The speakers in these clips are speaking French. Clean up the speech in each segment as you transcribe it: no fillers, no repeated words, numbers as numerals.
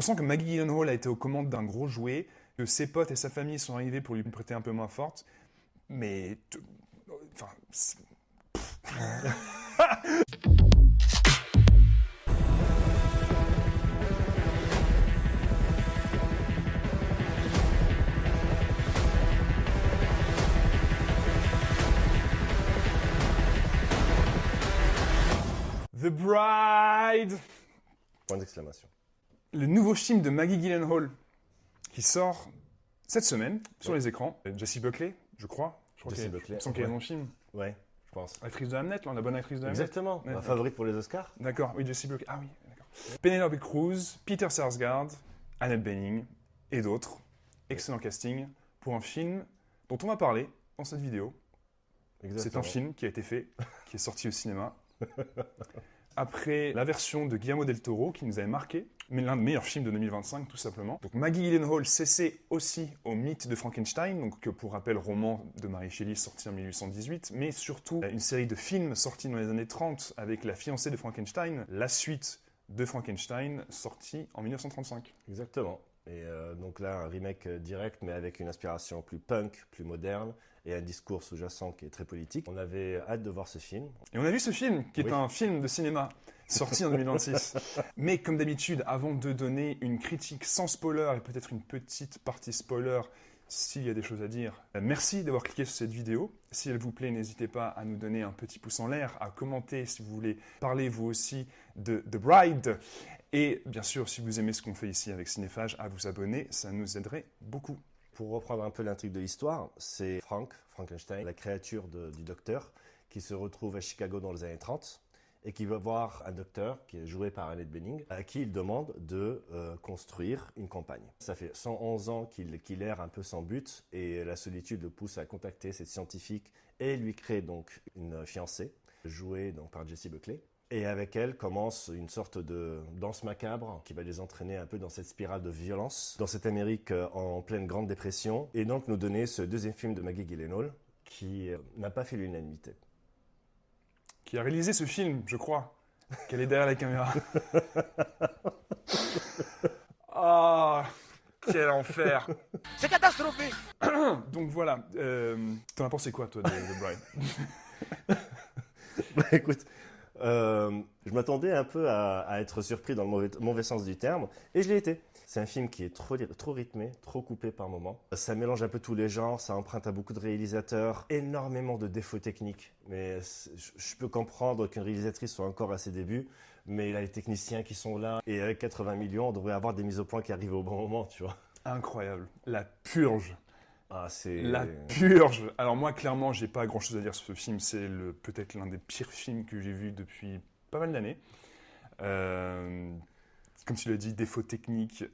sent que Maggie Gyllenhaal a été aux commandes d'un gros jouet, que ses potes et sa famille sont arrivés pour lui prêter un peu moins forte, mais... Enfin... The Bride! Point d'exclamation. Le nouveau film de Maggie Gyllenhaal qui sort cette semaine sur les écrans. Jessie Buckley, je crois. Jessie Buckley. Il me semble qu'elle est dans le film. Ouais, je pense. Actrice de Hamlet, là, la bonne actrice de Hamlet. Exactement, Ouais, ma favorite pour les Oscars. D'accord, oui, Jessie Buckley. Ah oui, d'accord. Penelope Cruz, Peter Sarsgaard, Annette Bening et d'autres. Excellent casting pour un film dont on va parler dans cette vidéo. Exactement. C'est un film qui a été fait, qui est sorti au cinéma. Après la version de Guillermo del Toro qui nous avait marqué, mais l'un des meilleurs films de 2025 tout simplement. Donc Maggie Gyllenhaal s'essaie aussi au mythe de Frankenstein, donc pour rappel roman de Mary Shelley sorti en 1818, mais surtout une série de films sortis dans les années 30 avec La fiancée de Frankenstein, la suite de Frankenstein sortie en 1935. Exactement. Et donc là, un remake direct, mais avec une inspiration plus punk, plus moderne, et un discours sous-jacent qui est très politique. On avait hâte de voir ce film. Et on a vu ce film, qui est un film de cinéma, sorti en 2026. Mais comme d'habitude, avant de donner une critique sans spoiler, et peut-être une petite partie spoiler, s'il y a des choses à dire, merci d'avoir cliqué sur cette vidéo. Si elle vous plaît, n'hésitez pas à nous donner un petit pouce en l'air, à commenter si vous voulez parler vous aussi de The Bride. Et bien sûr, si vous aimez ce qu'on fait ici avec Cinéphage, à vous abonner, ça nous aiderait beaucoup. Pour reprendre un peu l'intrigue de l'histoire, c'est Frankenstein, la créature du docteur, qui se retrouve à Chicago dans les années 30 et qui va voir un docteur qui est joué par Annette Bening, à qui il demande de construire une campagne. Ça fait 111 ans qu'il erre un peu sans but et la solitude le pousse à contacter cette scientifique et lui crée donc une fiancée, jouée donc par Jessie Buckley. Et avec elle commence une sorte de danse macabre qui va les entraîner un peu dans cette spirale de violence, dans cette Amérique en pleine Grande Dépression, et donc nous donner ce deuxième film de Maggie Gyllenhaal qui n'a pas fait l'unanimité. Qui a réalisé ce film, je crois, qu'elle est derrière la caméra. Ah, quel enfer! C'est catastrophique! Donc voilà, t'en as pensé quoi toi de The Bride? Bah écoute, je m'attendais un peu à être surpris dans le mauvais sens du terme, et je l'ai été. C'est un film qui est trop rythmé, trop coupé par moments. Ça mélange un peu tous les genres, ça emprunte à beaucoup de réalisateurs, énormément de défauts techniques. Mais je peux comprendre qu'une réalisatrice soit encore à ses débuts, mais il y a les techniciens qui sont là, et avec 80 millions, on devrait avoir des mises au point qui arrivent au bon moment, tu vois. Incroyable, la purge. Ah, c'est... La purge. Alors moi, clairement, j'ai pas grand-chose à dire sur ce film. C'est peut-être l'un des pires films que j'ai vus depuis pas mal d'années. Comme tu l'as dit, défauts techniques,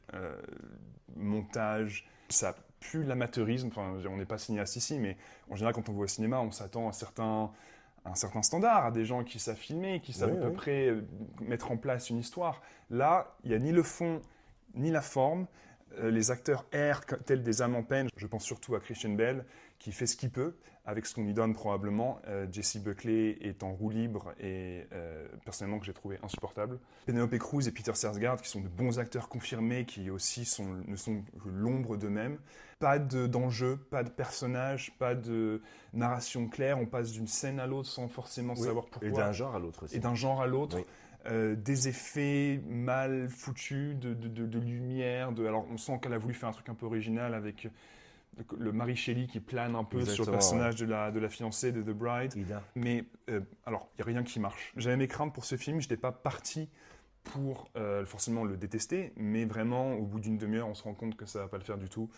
montage, ça pue l'amateurisme. Enfin, on n'est pas cinéaste ici, mais en général, quand on voit au cinéma, on s'attend à un certain standard, à des gens qui savent filmer, qui savent à peu près mettre en place une histoire. Là, il n'y a ni le fond, ni la forme. Les acteurs errent tels des âmes en peine. Je pense surtout à Christian Bale, qui fait ce qu'il peut, avec ce qu'on lui donne probablement. Jessie Buckley est en roue libre et personnellement que j'ai trouvé insupportable. Penelope Cruz et Peter Sarsgaard, qui sont de bons acteurs confirmés, qui aussi ne sont que l'ombre d'eux-mêmes. Pas d'enjeu, pas de personnage, pas de narration claire. On passe d'une scène à l'autre sans forcément savoir pourquoi. Et d'un genre à l'autre aussi. Et d'un genre à l'autre. Oui. Des effets mal foutus, de lumière. Alors, on sent qu'elle a voulu faire un truc un peu original avec le Mary Shelley qui plane un peu sur le personnage de la fiancée de The Bride. Ida. Mais alors, il n'y a rien qui marche. J'avais mes craintes pour ce film. Je n'étais pas parti pour forcément le détester, mais vraiment, au bout d'une demi-heure, on se rend compte que ça ne va pas le faire du tout.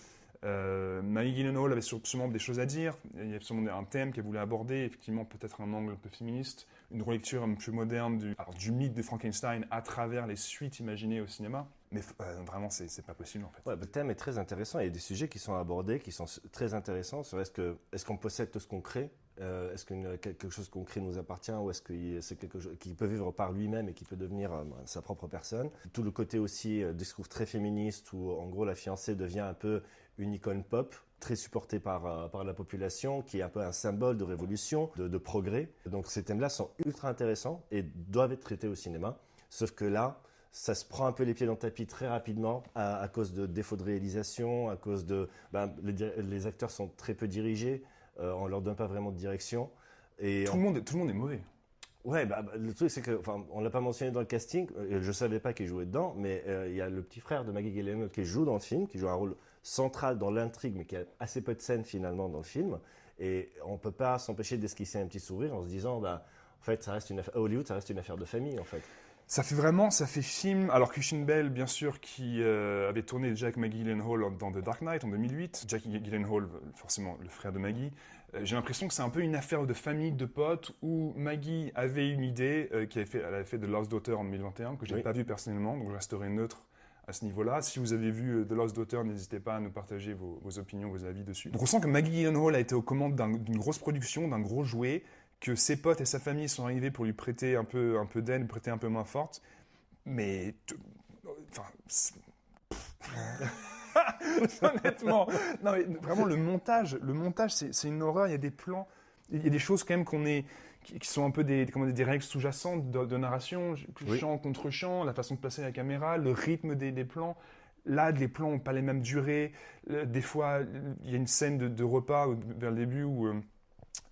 Maggie Gyllenhaal avait sûrement des choses à dire. Il y a sûrement un thème qu'elle voulait aborder, effectivement peut-être un angle un peu féministe, une relecture un peu plus moderne du mythe de Frankenstein à travers les suites imaginées au cinéma. Mais vraiment, c'est pas possible en fait. Ouais, le thème est très intéressant. Il y a des sujets qui sont abordés, qui sont très intéressants. Sur est-ce qu'on possède tout ce qu'on crée? Est-ce que quelque chose qu'on crée nous appartient, ou est-ce que c'est quelque chose qui peut vivre par lui-même et qui peut devenir sa propre personne? Tout le côté aussi discours très féministe, où en gros la fiancée devient un peu une icône pop, très supportée par la population, qui est un peu un symbole de révolution, de progrès. Donc ces thèmes-là sont ultra intéressants et doivent être traités au cinéma. Sauf que là, ça se prend un peu les pieds dans le tapis très rapidement à cause de défauts de réalisation, à cause de les acteurs sont très peu dirigés, on leur donne pas vraiment de direction. Et tout le monde est mauvais. Ouais, le truc c'est que, on l'a pas mentionné dans le casting, je savais pas qu'il jouait dedans, mais il y a le petit frère de Maggie Gyllenhaal qui joue dans le film, qui joue un rôle central dans l'intrigue, mais qui a assez peu de scènes finalement dans le film. Et on peut pas s'empêcher d'esquisser un petit sourire en se disant, en fait, ça reste une affaire, à Hollywood, ça reste une affaire de famille en fait. Ça fait film. Alors Christian Bale, bien sûr, qui avait tourné déjà avec Maggie Gyllenhaal dans The Dark Knight en 2008. Jake Gyllenhaal, forcément le frère de Maggie. J'ai l'impression que c'est un peu une affaire de famille, de potes, où Maggie avait une idée, elle avait fait The Lost Daughter en 2021, que je n'ai pas vu personnellement, donc je resterai neutre à ce niveau-là. Si vous avez vu The Lost Daughter, n'hésitez pas à nous partager vos opinions, vos avis dessus. Donc on sent que Maggie Gyllenhaal a été aux commandes d'une grosse production, d'un gros jouet, que ses potes et sa famille sont arrivés pour lui prêter un peu d'aile, prêter un peu main forte. Mais... honnêtement, non, mais vraiment le montage c'est une horreur. Il y a des plans, il y a des choses quand même qui sont un peu des règles sous-jacentes de narration, chant contre chant, la façon de placer la caméra, le rythme des plans. Là, les plans n'ont pas les mêmes durées. Des fois, il y a une scène de repas vers le début où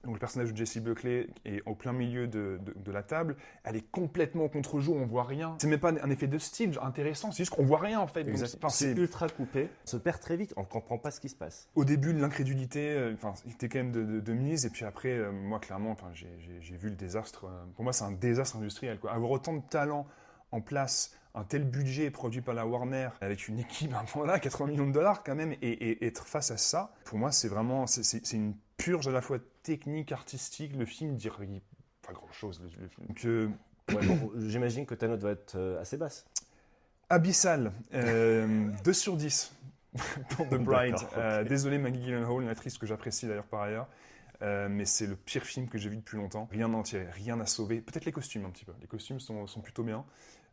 donc le personnage de Jessie Buckley est au plein milieu de la table. Elle est complètement contre-jour, on voit rien. C'est même pas un effet de style intéressant, c'est juste qu'on voit rien en fait. C'est ultra coupé, on se perd très vite, on ne comprend pas ce qui se passe. Au début, l'incrédulité, il était quand même de mise, et puis après, moi clairement, j'ai vu le désastre. Pour moi, c'est un désastre industriel, quoi. Avoir autant de talent en place, un tel budget produit par la Warner, avec une équipe, 80 millions de dollars quand même, et être face à ça, pour moi, c'est vraiment, c'est une purge à la fois technique, artistique. Le film dit pas grand-chose. J'imagine que ta note va être assez basse. Abyssal, 2 sur 10 pour The Bride. Désolé Maggie Gyllenhaal, une actrice que j'apprécie d'ailleurs par ailleurs, mais c'est le pire film que j'ai vu depuis longtemps. Rien à en tirer, rien à sauver. Peut-être les costumes un petit peu. Les costumes sont plutôt bien.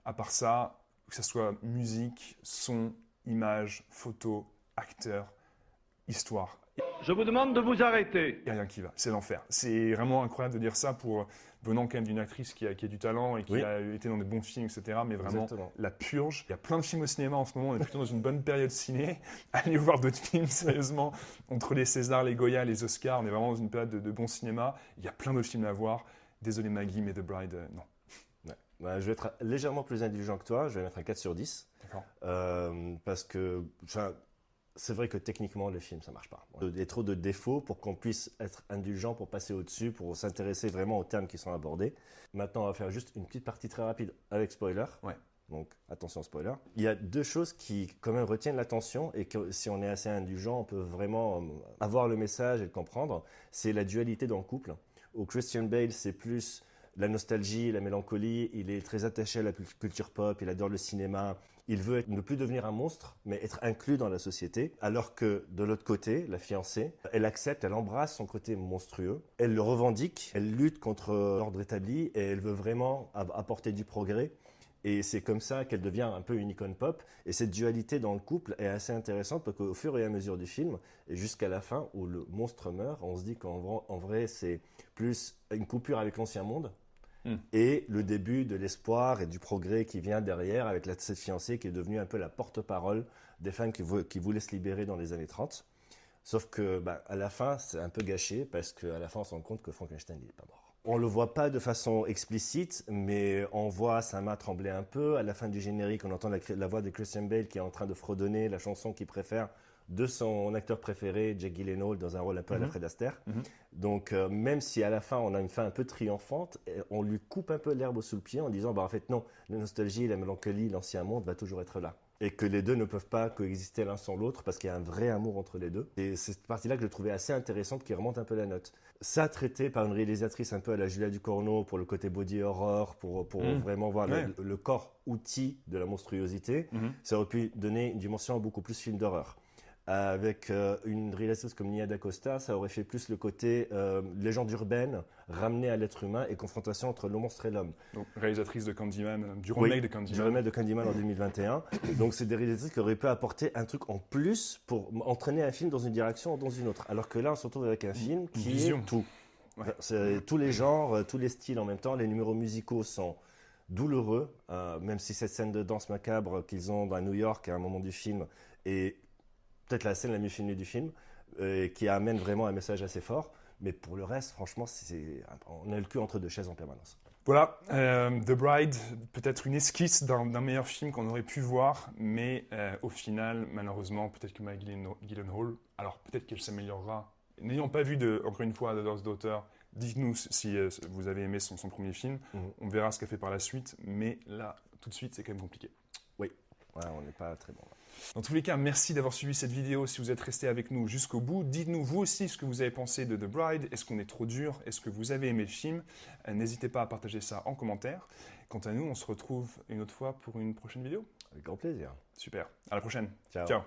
À part ça, que ce soit musique, son, image, photo, acteur, histoire. Je vous demande de vous arrêter. Il n'y a rien qui va, c'est l'enfer. C'est vraiment incroyable de dire ça venant quand même d'une actrice qui a du talent et qui a été dans des bons films, etc. Mais vraiment, la purge. Il y a plein de films au cinéma en ce moment, on est plutôt dans une bonne période ciné. Allez voir d'autres films, sérieusement. Entre les Césars, les Goya, les Oscars, on est vraiment dans une période de bon cinéma. Il y a plein d'autres films à voir. Désolé Maggie, mais The Bride, non. Je vais être légèrement plus indulgent que toi, je vais mettre un 4 sur 10. D'accord. Parce que... c'est vrai que techniquement, le film, ça marche pas. Il y a trop de défauts pour qu'on puisse être indulgent, pour passer au-dessus, pour s'intéresser vraiment aux termes qui sont abordés. Maintenant, on va faire juste une petite partie très rapide avec spoiler. Ouais. Donc, attention spoiler. Il y a 2 choses qui, quand même, retiennent l'attention et que si on est assez indulgent, on peut vraiment avoir le message et le comprendre. C'est la dualité dans le couple. Où Christian Bale, c'est plus la nostalgie, la mélancolie. Il est très attaché à la culture pop, il adore le cinéma. Il veut ne plus devenir un monstre, mais être inclus dans la société. Alors que de l'autre côté, la fiancée, elle accepte, elle embrasse son côté monstrueux. Elle le revendique, elle lutte contre l'ordre établi et elle veut vraiment apporter du progrès. Et c'est comme ça qu'elle devient un peu une icône pop. Et cette dualité dans le couple est assez intéressante parce qu'au fur et à mesure du film, et jusqu'à la fin où le monstre meurt, on se dit qu'en vrai, c'est plus une coupure avec l'ancien monde. Et le début de l'espoir et du progrès qui vient derrière avec cette fiancée qui est devenue un peu la porte-parole des femmes qui voulaient se libérer dans les années 30. Sauf que à la fin, c'est un peu gâché parce qu'à la fin, on se rend compte que Frankenstein n'est pas mort. On ne le voit pas de façon explicite, mais on voit sa main trembler un peu. À la fin du générique, on entend la voix de Christian Bale qui est en train de fredonner la chanson qu'il préfère de son acteur préféré, Jake Gyllenhaal, dans un rôle un peu à la Fred Astaire. Donc, même si à la fin, on a une fin un peu triomphante, on lui coupe un peu l'herbe sous le pied en disant, en fait, non, la nostalgie, la mélancolie, l'ancien monde va toujours être là. Et que les deux ne peuvent pas coexister l'un sans l'autre parce qu'il y a un vrai amour entre les deux. Et c'est cette partie-là que je trouvais assez intéressante qui remonte un peu la note. Ça, traité par une réalisatrice un peu à la Julia Ducournau pour le côté body horror, pour vraiment voir le corps outil de la monstruosité, ça aurait pu donner une dimension beaucoup plus film d'horreur. Avec une réalisatrice comme Nia DaCosta, ça aurait fait plus le côté légende urbaine, ramenée à l'être humain et confrontation entre le monstre et l'homme. Donc réalisatrice de Candyman, du remake de Candyman. Du remake de Candyman en 2021. Donc c'est des réalisatrices qui auraient pu apporter un truc en plus pour entraîner un film dans une direction ou dans une autre. Alors que là, on se retrouve avec un film qui est tout. Ouais. C'est tous les genres, tous les styles en même temps. Les numéros musicaux sont douloureux, même si cette scène de danse macabre qu'ils ont à New York à un moment du film est peut-être la scène la mieux filmée du film, qui amène vraiment un message assez fort. Mais pour le reste, franchement, on a le cul entre deux chaises en permanence. Voilà, The Bride, peut-être une esquisse d'un meilleur film qu'on aurait pu voir, mais au final, malheureusement, peut-être que Maggie Gyllenhaal, alors peut-être qu'elle s'améliorera. N'ayant pas vu, encore une fois, The Lost Daughter, dites-nous si vous avez aimé son premier film. On verra ce qu'elle fait par la suite, mais là, tout de suite, c'est quand même compliqué. Oui, ouais, on n'est pas très bon là. Dans tous les cas, merci d'avoir suivi cette vidéo. Si vous êtes resté avec nous jusqu'au bout, dites-nous vous aussi ce que vous avez pensé de The Bride. Est-ce qu'on est trop dur? Est-ce que vous avez aimé le film? N'hésitez pas à partager ça en commentaire. Quant à nous, on se retrouve une autre fois pour une prochaine vidéo. Avec grand plaisir. Super, à la prochaine. Ciao. Ciao.